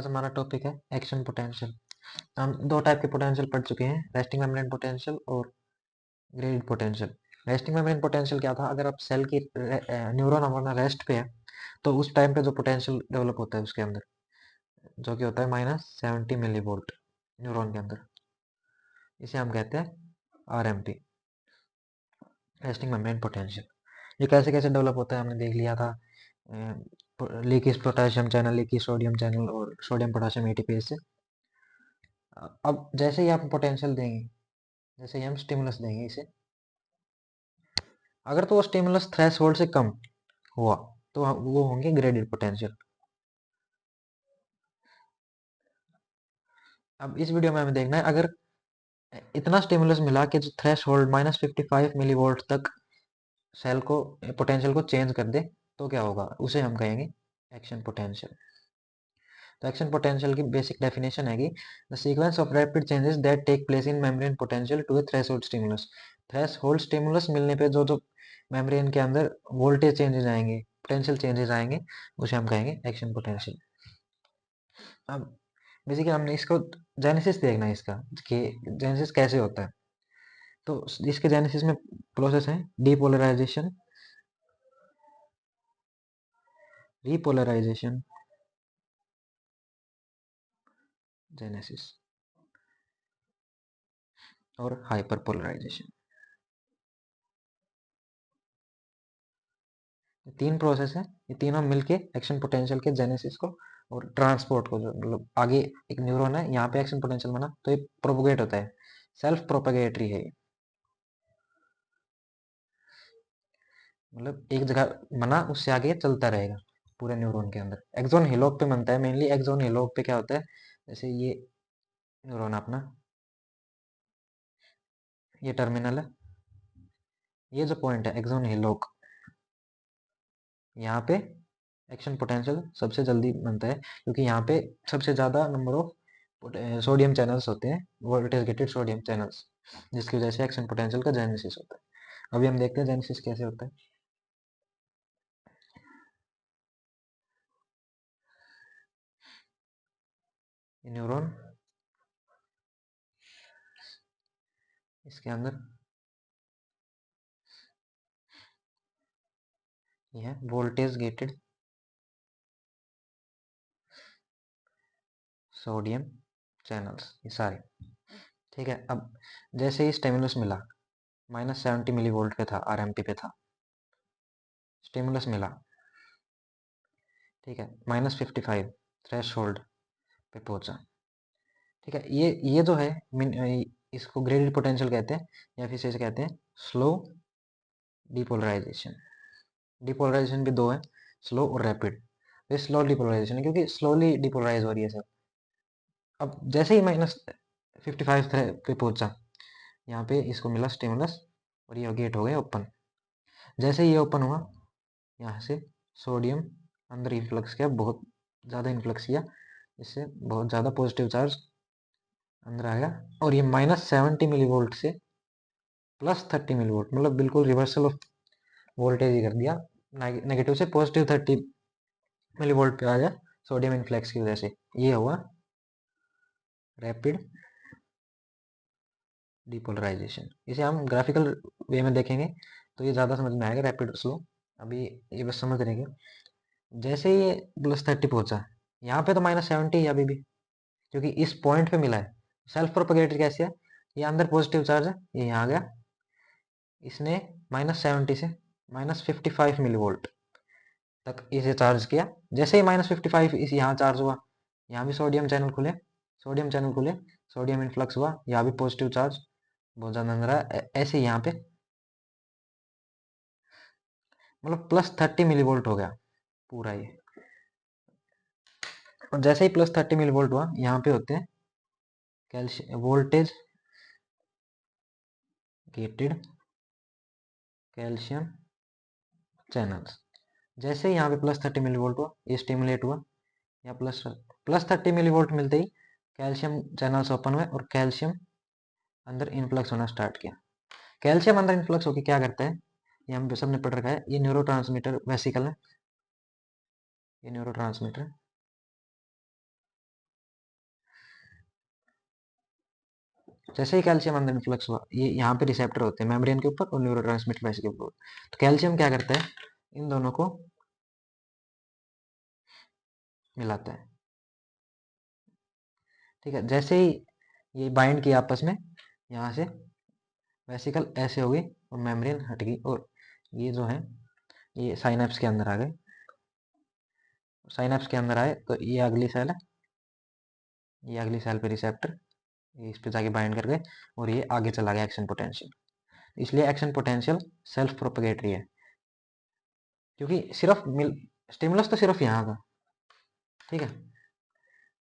आज हमारा टॉपिक है एक्शन पोटेंशियल। हम दो टाइप के पोटेंशियल पढ़ चुके हैं, रेस्टिंग मेम्ब्रेन पोटेंशियल और graded potential. Resting membrane potential क्या था? अगर आप सेल की न्यूरॉन हमारा रेस्ट पे है तो उस टाइम पे जो पोटेंशियल डेवलप होता है उसके अंदर, जो कि होता है -70 मिली वोल्ट न्यूरॉन के अंदर, इसे हम कहते हैं RMP, रेस्टिंग मेम्ब्रेन पोटेंशियल। ये कैसे कैसे डेवलप होता है हमने देख लिया था, leakage potassium channel, leakage sodium channel और सोडियम पोटेशियम एटीपीएस से। अब जैसे ही आप पोटेंशियल देंगे, जैसे ही हम स्टिमुलस देंगे इसे, अगर तो वो स्टिमुलस थ्रेशोल्ड से कम हुआ तो वो होंगे ग्रेडेड पोटेंशियल। अब इस वीडियो में हमें देखना है, अगर इतना स्टिमुलस मिला कि जो थ्रेशोल्ड -55 मिली वोल्ट तक सेल को पोटेंशियल को चेंज कर दे, तो क्या होगा? उसे हम कहेंगे एक्शन पोटेंशियल। तो एक्शन पोटेंशियल की बेसिक डेफिनेशन है कि the sequence of rapid changes that take place in membrane potential to a threshold stimulus. Threshold stimulus मिलने पे जो जो मेम्ब्रेन के अंदर वोल्टेज चेंजेस आएंगे, पोटेंशियल चेंजेस आएंगे, उसे हम कहेंगे एक्शन पोटेंशियल। अब बेसिकली हमने इसको जेनेसिस देखना है इसका, कि जेनेसिस कैसे होता है। तो इसके जेनेसिस में प्रोसेस है डीपोलराइजेशन, रीपोलराइजेशन, जेनेसिस और हाइपरपोलराइजेशन। तीन प्रोसेस है, ये तीनों मिलके एक्शन पोटेंशियल के जेनेसिस को और ट्रांसपोर्ट को, जो मतलब आगे एक न्यूरॉन है, यहाँ पे एक्शन पोटेंशियल बना तो ये प्रोपोगेट होता है, सेल्फ प्रोपेगेटरी है ये। मतलब एक जगह बना, उससे आगे चलता रहेगा पूरे न्यूरॉन के अंदर। एक्सोन हिलॉक पे बनता है मेनली। एक्सोन हिलॉक पे क्या होता है, जैसे ये न्यूरॉन अपना, ये टर्मिनल है, ये जो पॉइंट है एक्सोन हिलॉक, यहाँ पे एक्शन पोटेंशियल सबसे जल्दी बनता है, क्योंकि यहाँ पे सबसे ज़्यादा नंबर ऑफ सोडियम चैनल्स होते हैं, वोल्टेज गेटेड सोडियम चैनल्स, जिसकी वजह से एक्शन पोटेंशियल का जेनेसिस होता है। अभी हम देखते हैं जेनेसिस कैसे होता है। न्यूरॉन, इसके अंदर ये है वोल्टेज गेटेड सोडियम चैनल्स, ये सारे। ठीक है, अब जैसे ही स्टिमुलस मिला, -70 मिली वोल्ट पे था, RMP पे था, स्टिमुलस मिला, ठीक है, -55 थ्रेश होल्ड पे पहुंचा। ठीक है, ये जो है इसको ग्रेडेड पोटेंशियल कहते हैं, या फिर इसे कहते हैं स्लो डिपोलराइजेशन। डिपोलराइजेशन भी दो है, स्लो और रैपिड। ये स्लो डिपोलराइजेशन है क्योंकि स्लोली डिपोलराइज हो रही है सब। अब जैसे ही -55 पे पहुंचा, यहाँ पे इसको मिला स्टिमुलस और ये गेट हो गया ओपन। जैसे ही ये ओपन हुआ, यहाँ से सोडियम अंदर इन्फ्लक्स किया, बहुत ज़्यादा इन्फ्लक्स किया, इससे बहुत ज़्यादा पॉजिटिव चार्ज अंदर आ गया, और ये -70 मिली वोल्ट से +30 मिली वोल्ट, मतलब बिल्कुल रिवर्सल ऑफ वोल्टेज ही कर दिया। नेगेटिव से +30 मिली वोल्ट पे आ गया सोडियम इन्फ्लक्स की वजह से। ये हुआ रैपिड डिपोलराइजेशन। इसे हम ग्राफिकल वे में देखेंगे तो ये ज़्यादा समझ में आएगा, रैपिड स्लो। अभी ये बस समझ रहेंगे। जैसे ही ये +30 पहुंचा, यहाँ पे तो -70 है अभी भी, क्योंकि इस पॉइंट पे मिला है। सेल्फ प्रोपेगेटर कैसे है, ये अंदर पॉजिटिव चार्ज है, ये यहाँ आ गया, इसने -70 से -55 मिली वोल्ट तक इसे चार्ज किया। जैसे ही -55 इस यहाँ चार्ज हुआ, यहाँ भी सोडियम चैनल खुले, सोडियम चैनल खुले, सोडियम इन्फ्लक्स हुआ, यहाँ भी पॉजिटिव चार्ज बहुत ज़्यादा अंदर आया। ऐसे यहाँ पे मतलब +30 मिली वोल्ट हो गया पूरा ये। और जैसे ही +30 मिली वोल्ट हुआ, यहाँ पे होते हैं calcium voltage gated calcium channels. जैसे ही यहाँ पे +30 मिली वोल्ट हुआ, ये स्टिमुलेट हुआ, या +30 मिली वोल्ट मिलते ही कैल्शियम चैनल्स ओपन हुए और कैल्शियम अंदर इन्फ्लक्स होना स्टार्ट किया। कैल्शियम अंदर इन्फ्लक्स होकर क्या करता है, ये हम सबने पढ़ रखा है, ये न्यूरोट्रांसमीटर वेसिकल है, ये न्यूरोट्रांसमीटर जैसे ही कैल्शियम अंदर इन्फ्लक्स हुआ, ये यहाँ पे रिसेप्टर होते हैं मेम्ब्रेन के ऊपर और न्यूरोट्रांसमीटर वैसे के ऊपर। तो कैल्शियम क्या करता है, इन दोनों को मिलाता है। ठीक है, जैसे ही ये बाइंड किया आपस में, यहाँ से वेसिकल ऐसे हो गई और मेम्ब्रेन हट गई, और ये जो है ये साइनेप्स के अंदर आ गए। साइनेप्स के अंदर आए तो ये अगली सेल है, ये अगली सेल पे रिसेप्टर, ये इस पे जाके बाइंड कर गए और ये आगे चला गया एक्शन पोटेंशियल। इसलिए एक्शन पोटेंशियल सेल्फ प्रोपगेटरी है, क्योंकि सिर्फ स्टिमुलस तो सिर्फ यहाँ था, ठीक है,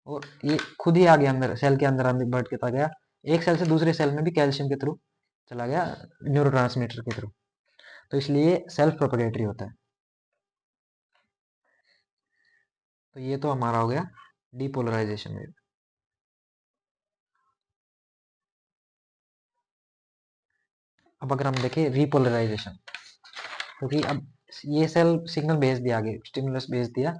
और ये खुद ही आ गया अंदर, सेल के अंदर अंदर बढ़ के गया, एक सेल से दूसरे सेल में भी कैल्शियम के थ्रू चला गया, न्यूरोट्रांसमीटर के थ्रू। तो इसलिए सेल्फ प्रोपगेटरी होता है। तो ये तो हमारा हो गया डीपोलराइजेशन वेव। अब अगर हम देखें रीपोलराइजेशन, क्योंकि अब ये सेल सिग्नल भेज दिया, आगे स्टिमुलस भेज दिया,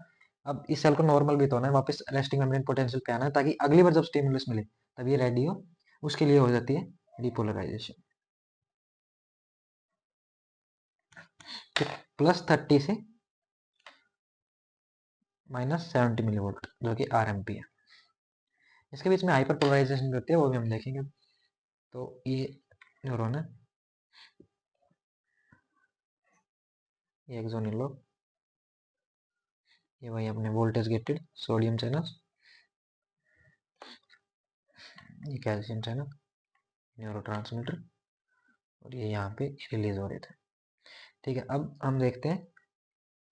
अब इस सेल को नॉर्मल भी तो होना है, वापस रेस्टिंग मेम्ब्रेन पोटेंशियल पे आना है, ताकि अगली बार जब स्टिमुलस मिले तब ये रेडी हो, उसके लिए हो जाती है डीपोलराइजेशन। तो +30 से -70 मिलीवोल्ट जो कि RMP है। इसके बीच में हाइपर पोलराइजेशन भी होती है, वो भी हम देखेंगे। तो ये न्यूरॉन है, ये एक्सोन लो, ये वही अपने वोल्टेज गेटेड सोडियम चैनल, ये कैल्शियम चैनल, न्यूरोट्रांसमीटर, और ये यहाँ पे रिलीज हो रहे थे। ठीक है, अब हम देखते हैं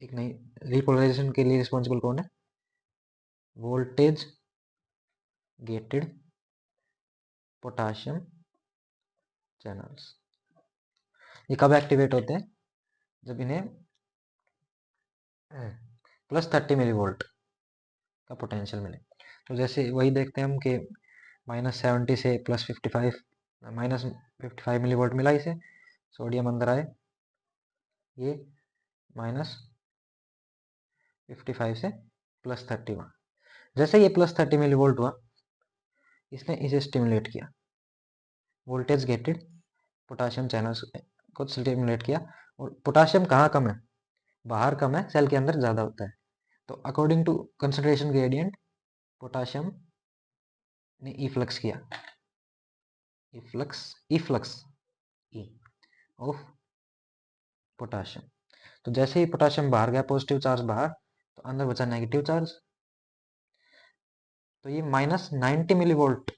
एक नई रिपोलराइजेशन के लिए रिस्पॉन्सिबल कौन है, वोल्टेज गेटेड पोटाशियम चैनल्स। ये कब एक्टिवेट होते हैं, जब इन्हें +30 मिलीवोल्ट का पोटेंशियल मिले। तो जैसे वही देखते हैं हम कि -70 से +55, -55 मिलीवोल्ट मिला इसे, सोडियम अंदर आए, ये -55 से +30 हुआ। जैसे ये +30 मिलीवोल्ट हुआ, इसने इसे स्टिमुलेट किया, वोल्टेज गेटेड पोटाशियम चैनल्स को स्टिमुलेट किया। और पोटाशियम कहाँ कम है, बाहर कम है, सेल के अंदर ज़्यादा होता है। तो according to concentration gradient potassium ने इफ्लक्स किया, इफ्लक्स ई ऑफ पोटाशियम। तो जैसे ही पोटाशियम बाहर गया, पॉजिटिव चार्ज बाहर, तो अंदर बचा नेगेटिव चार्ज। तो ये -90 मिलीवोल्ट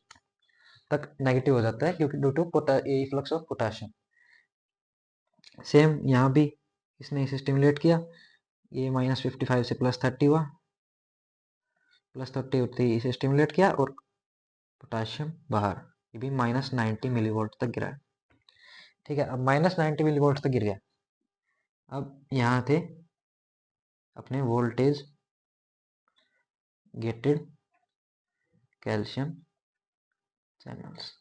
तक नेगेटिव हो जाता है, क्योंकि due to efflux of potassium. Same यहाँ भी इसने इसे स्टिमुलेट किया, ये -55 से +30 हुआ, +30 होते ही इसे स्टिमुलेट किया और पोटाशियम बाहर, ये भी -90 मिलीवोल्ट तक गिरा है। ठीक है, अब -90 मिलीवोल्ट तक गिर गया। अब यहाँ थे अपने वोल्टेज गेटेड कैल्शियम चैनल्स।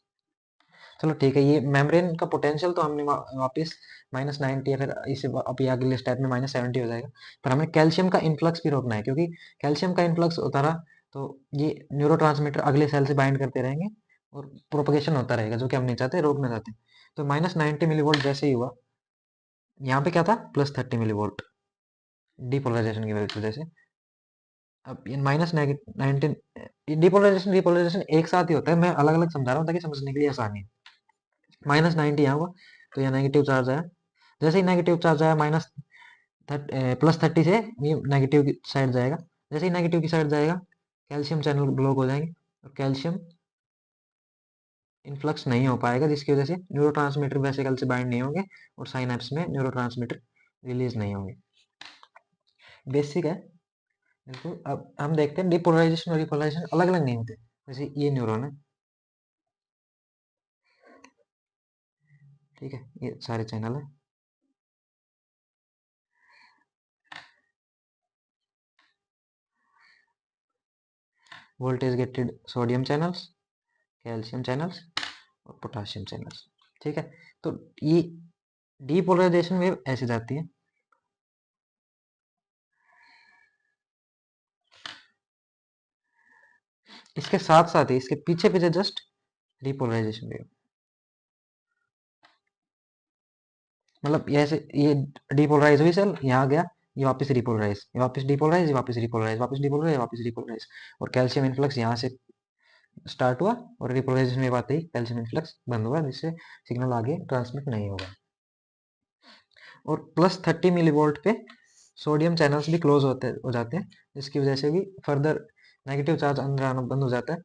चलो ठीक है, ये मेम्ब्रेन का पोटेंशियल तो हमने वापस -90 या फिर इसे अभी अगले स्टेप में -70 हो जाएगा, पर हमें कैल्शियम का इन्फ्लक्स भी रोकना है, क्योंकि कैल्शियम का इन्फ्लक्स होता रहा तो ये न्यूरोट्रांसमीटर अगले सेल से बाइंड करते रहेंगे और प्रोपगेशन होता रहेगा, जो कि हम नहीं चाहते, रोकना चाहते हैं। तो -90 मिलीवोल्ट जैसे ही हुआ, यहाँ पे क्या था, +30 मिलीवोल्ट डीपोलराइजेशन की वजह से। अब ये -19 डिपोलराइजेशन रिपोलराइजेशन एक साथ ही होता है, मैं अलग अलग समझा रहा हूँ ताकि समझने के लिए आसानी है। -90 यहाँ हुआ, तो यहाँ नेगेटिव चार्ज आया, जैसे ही नेगेटिव चार्ज आया +30 से ये नेगेटिव की साइड जाएगा, जैसे ही नेगेटिव की साइड जाएगा कैल्शियम चैनल ब्लॉक हो जाएंगे और कैल्शियम इन्फ्लक्स नहीं हो पाएगा, जिसकी वजह से न्यूरोट्रांसमीटर वेसिकल से बाइंड नहीं होंगे और साइनेप्स में न्यूरोट्रांसमीटर रिलीज नहीं होंगे। बेसिक है बिल्कुल। अब हम देखते हैं डिपोलराइजेशन और रिपोलराइजेशन अलग अलग नहीं होते। जैसे ये न्यूरॉन है, ठीक है, ये सारे चैनल है, voltage gated sodium channels, calcium channels और पोटाशियम चैनल्स। ठीक है, तो ये डीपोलराइजेशन वेव ऐसे जाती है। इसके साथ साथ ही इसके पीछे पीछे जस्ट रिपोलराइजेशन वेव, मतलब ये ऐसे ये डिपोलराइज हुई सेल, यहाँ गया, ये वापस रिपोलराइज, ये वापस डिपोलराइज, ये वापस रिपोलराइज, वापस डिपोलराइज, वापस रिपोलराइज, और कैल्शियम इन्फ्लक्स यहाँ से स्टार्ट हुआ और रिपोलराइजेशन में बात ही कैल्शियम इन्फ्लक्स बंद हुआ, जिससे सिग्नल आगे ट्रांसमिट नहीं होगा। और +30 मिलीवोल्ट पे सोडियम चैनल्स भी क्लोज हो जाते हैं, जिसकी वजह से भी फर्दर नेगेटिव चार्ज अंदर आना बंद हो जाता है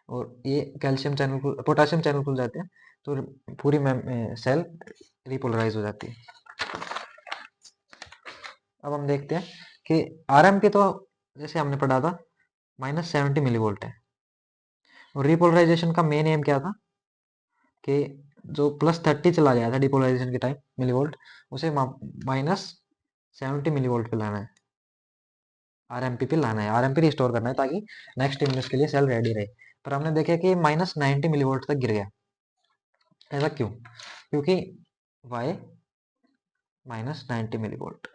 और ये कैल्शियम चैनल पोटाशियम चैनल खुल जाते हैं, तो पूरी सेल रिपोलराइज हो जाती है। अब हम देखते हैं कि आरएमपी तो जैसे हमने पढ़ा था -70 मिलीवोल्ट है, और रिपोलराइजेशन का मेन एम क्या था कि जो +30 चला गया था डिपोलराइजेशन के टाइम मिलीवोल्ट, उसे -70 मिलीवोल्ट पे लाना है, आरएमपी पे लाना है, आरएमपी रिस्टोर करना है ताकि नेक्स्ट स्टिमुलस के लिए सेल रेडी रहे। पर हमने देखा कि -90 मिलीवोल्ट तक गिर गया। ऐसा क्यों? क्योंकि वाई -90 मिलीवोल्ट,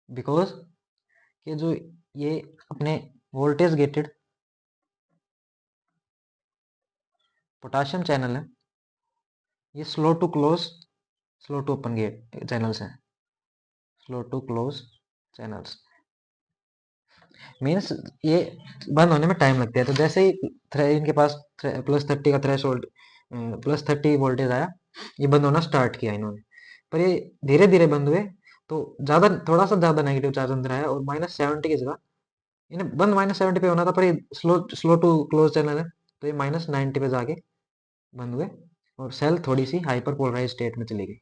बिकॉज कि जो ये अपने वोल्टेज गेटेड पोटाशियम चैनल है, ये slow to close, slow to open gate channels हैं, slow to close channels means ये बंद होने में टाइम लगता है। तो जैसे ही इनके पास +30 का थ्रेशोल्ड, +30 वोल्टेज आया, ये बंद होना स्टार्ट किया इन्होंने, पर ये धीरे धीरे बंद हुए, तो ज्यादा थोड़ा सा ज्यादा नेगेटिव चार्ज अंदर आया और -70 की जगह इन्हें बंद -70 पे होना था, पर ये slow slow to close channel है, तो ये -90 पे जाके बंद हुए और सेल थोड़ी सी हाइपर पोलराइज स्टेट में चली गई।